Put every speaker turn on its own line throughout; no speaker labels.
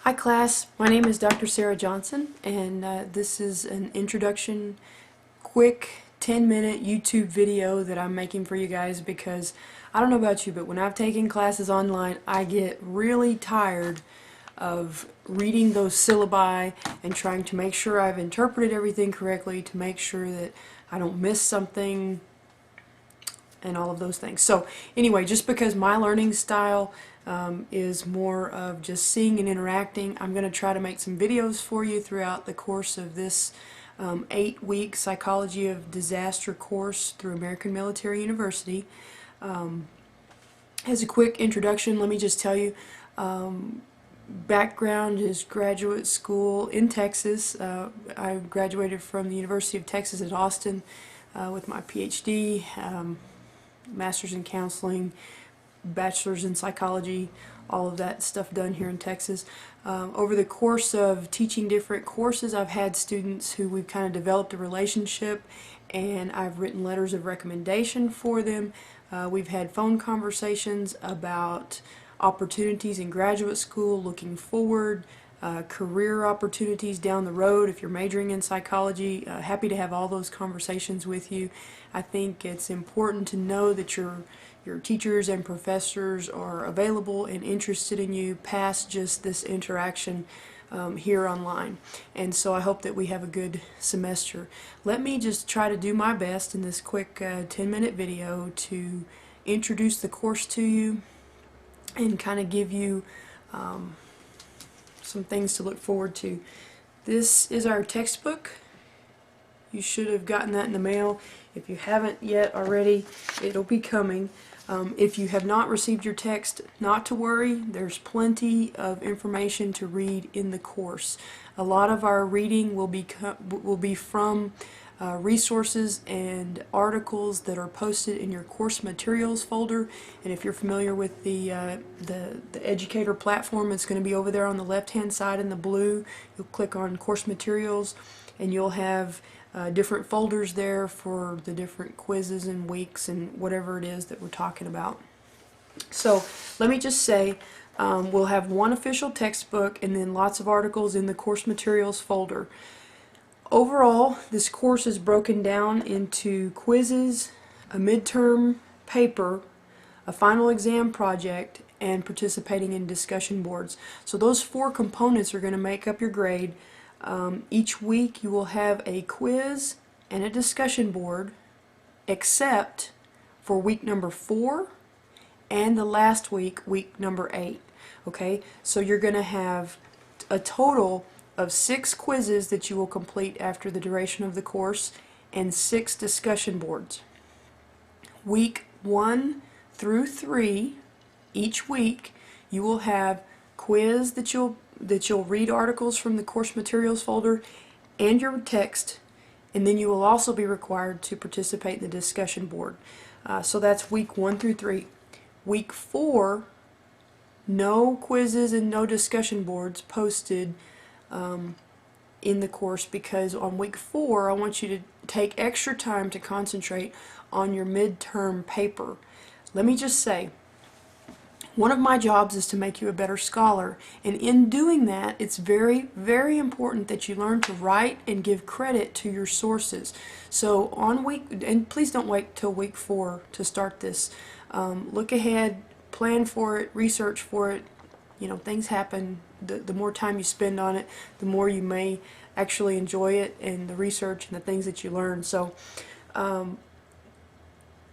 Hi class, my name is Dr. Sarah Johnson, and this is an introduction, quick 10-minute YouTube video that I'm making for you guys because I don't know about you, but when I've taken classes online, I get really tired of reading those syllabi and trying to make sure I've interpreted everything correctly, to make sure that I don't miss something, and all of those things. So anyway, just because my learning style is more of just seeing and interacting, I'm going to try to make some videos for you throughout the course of this 8-week Psychology of Disaster course through American Military University. As a quick introduction, let me just tell you, background is graduate school in Texas. I graduated from the University of Texas at Austin with my PhD. Master's in counseling, bachelor's in psychology, all of that stuff done here in Texas. Over the course of teaching different courses, I've had students who we've kind of developed a relationship, and I've written letters of recommendation for them. We've had phone conversations about opportunities in graduate school, looking forward, career opportunities down the road if you're majoring in psychology. Happy to have all those conversations with you. I think it's important to know that your teachers and professors are available and interested in you past just this interaction here online. And so I hope that we have a good semester. Let me just try to do my best in this quick 10-minute video to introduce the course to you and kind of give you some things to look forward to. This is our textbook. You should have gotten that in the mail. If you haven't yet already, it'll be coming. If you have not received your text, not to worry. There's plenty of information to read in the course. A lot of our reading will be from resources and articles that are posted in your course materials folder. And if you're familiar with the educator platform, it's going to be over there on the left hand side in the blue. You'll click on course materials and you'll have different folders there for the different quizzes and weeks and whatever it is that we're talking about. So let me just say, we'll have one official textbook and then lots of articles in the course materials folder. Overall, this course is broken down into quizzes, a midterm paper, a final exam project, and participating in discussion boards. So those 4 components are going to make up your grade. Each week you will have a quiz and a discussion board, except for week number 4 and the last week, week number 8. Okay, so you're going to have a total of 6 quizzes that you will complete after the duration of the course and 6 discussion boards. Week 1 through 3, each week you will have quiz that you'll read articles from the course materials folder and your text, and then you will also be required to participate in the discussion board. So that's week 1 through 3. Week 4, no quizzes and no discussion boards posted in the course, because on week 4 I want you to take extra time to concentrate on your midterm paper. Let me just say, one of my jobs is to make you a better scholar, and in doing that it's very, very important that you learn to write and give credit to your sources. So and please don't wait till week 4 to start this. Look ahead, plan for it, research for it. You know, things happen. The more time you spend on it, the more you may actually enjoy it and the research and the things that you learn. So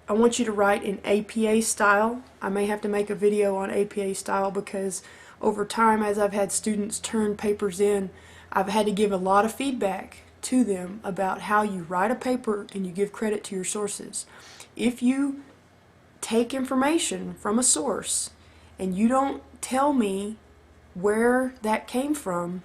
I want you to write in APA style. I may have to make a video on APA style because over time, as I've had students turn papers in, I've had to give a lot of feedback to them about how you write a paper and you give credit to your sources. If you take information from a source and you don't tell me where that came from,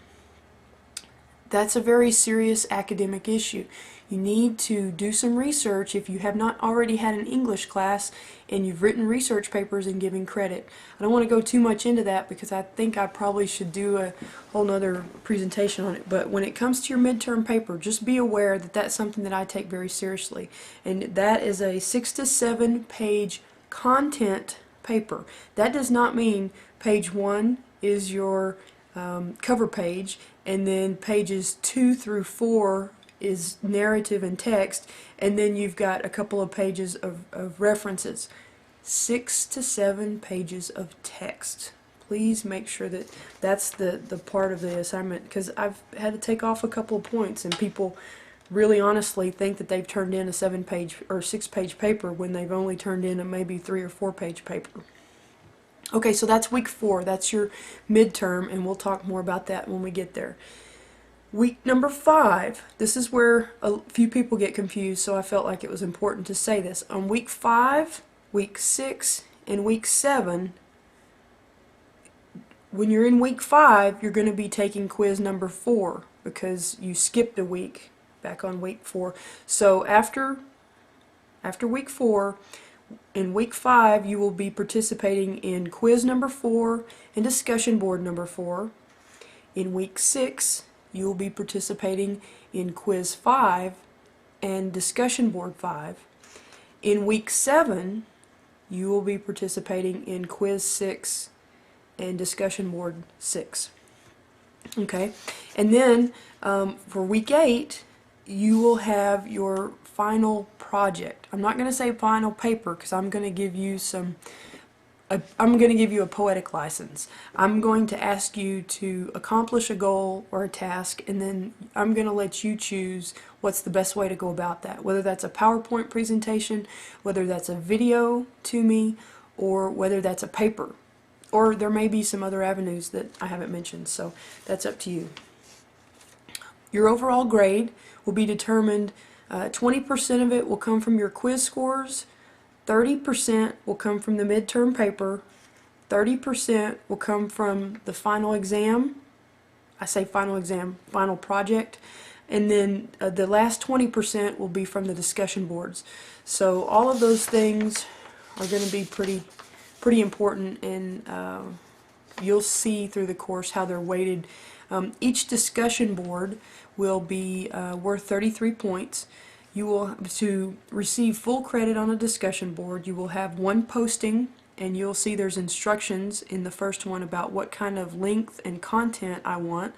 that's a very serious academic issue. You need to do some research if you have not already had an English class and you've written research papers and giving credit. I don't want to go too much into that because I think I probably should do a whole nother presentation on it. But when it comes to your midterm paper, just be aware that that's something that I take very seriously. And that is a 6 to 7 page content paper. That does not mean page 1 is your cover page, and then pages 2 through 4 is narrative and text, and then you've got a couple of pages of references. 6 to 7 pages of text. Please make sure that that's the part of the assignment, because I've had to take off a couple of points, and people really honestly think that they've turned in a 7-page or 6-page paper when they've only turned in a maybe 3 or 4-page paper. Okay, so that's week 4. That's your midterm, and we'll talk more about that when we get there. Week number 5, this is where a few people get confused, so I felt like it was important to say this. On week 5, week 6, and week 7, when you're in week 5, you're going to be taking quiz number 4 because you skipped a week back on week 4. So after week 4, in week 5, you will be participating in quiz number 4 and discussion board number 4. In week 6, you will be participating in quiz 5 and discussion board 5. In week 7, you will be participating in quiz 6 and discussion board 6. Okay, and then for week 8, you will have your final project. I'm not going to say final paper because I'm going to give you a poetic license. I'm going to ask you to accomplish a goal or a task, and then I'm going to let you choose what's the best way to go about that. Whether that's a PowerPoint presentation, whether that's a video to me, or whether that's a paper. Or there may be some other avenues that I haven't mentioned, so that's up to you. Your overall grade will be determined, 20% of it will come from your quiz scores, 30% will come from the midterm paper, 30% will come from the final exam. I say final exam, final project, and then the last 20% will be from the discussion boards. So all of those things are going to be pretty important, and you'll see through the course how they're weighted. Each discussion board will be worth 33 points. You will, to receive full credit on a discussion board, you will have one posting, and you'll see there's instructions in the first one about what kind of length and content I want.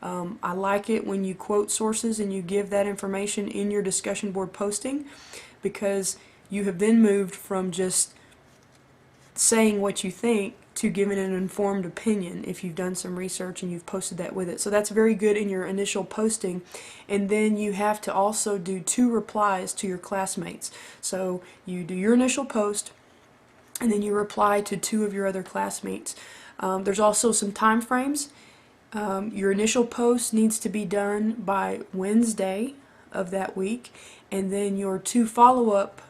I like it when you quote sources and you give that information in your discussion board posting, because you have then moved from just saying what you think to giving an informed opinion if you've done some research and you've posted that with it. So that's very good in your initial posting, and then you have to also do 2 replies to your classmates. So you do your initial post, and then you reply to 2 of your other classmates. There's also some time frames. Your initial post needs to be done by Wednesday of that week, and then your 2 follow-up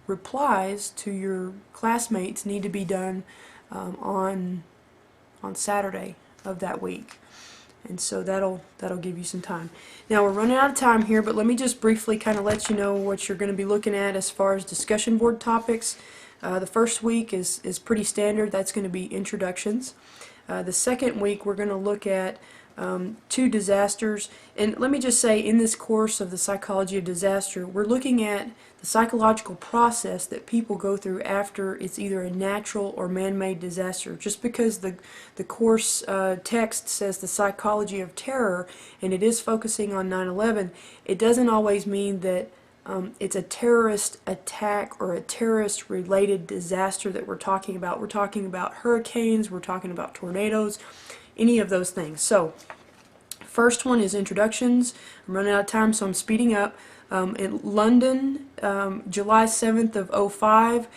replies to your classmates need to be done on Saturday of that week, and so that'll give you some time. Now we're running out of time here, but let me just briefly kind of let you know what you're going to be looking at as far as discussion board topics. The first week is pretty standard. That's going to be introductions. The second week we're going to look at 2 disasters, and let me just say, in this course of the psychology of disaster, we're looking at the psychological process that people go through after it's either a natural or man-made disaster. Just because the course text says the psychology of terror, and it is focusing on 9/11, it doesn't always mean that it's a terrorist attack or a terrorist related disaster that we're talking about. We're talking about hurricanes, we're talking about tornadoes, any of those things. So first one is introductions. I'm running out of time, so I'm speeding up. In London, July 7th of 2005,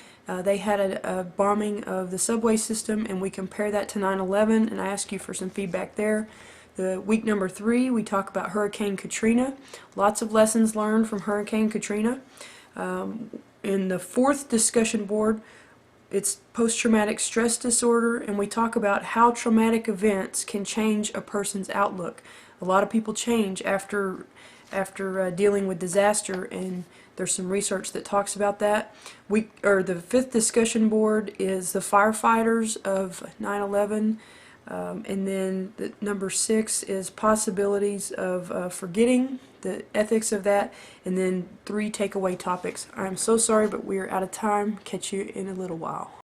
they had a bombing of the subway system, and we compare that to 9/11, and I ask you for some feedback there. The week number 3, we talk about Hurricane Katrina. Lots of lessons learned from Hurricane Katrina. In the 4th discussion board, it's post-traumatic stress disorder, and we talk about how traumatic events can change a person's outlook. A lot of people change after dealing with disaster, and there's some research that talks about that. The 5th discussion board is the firefighters of 9/11, and then number 6 is possibilities of forgetting, the ethics of that, and then 3 takeaway topics. I'm so sorry, but we're out of time. Catch you in a little while.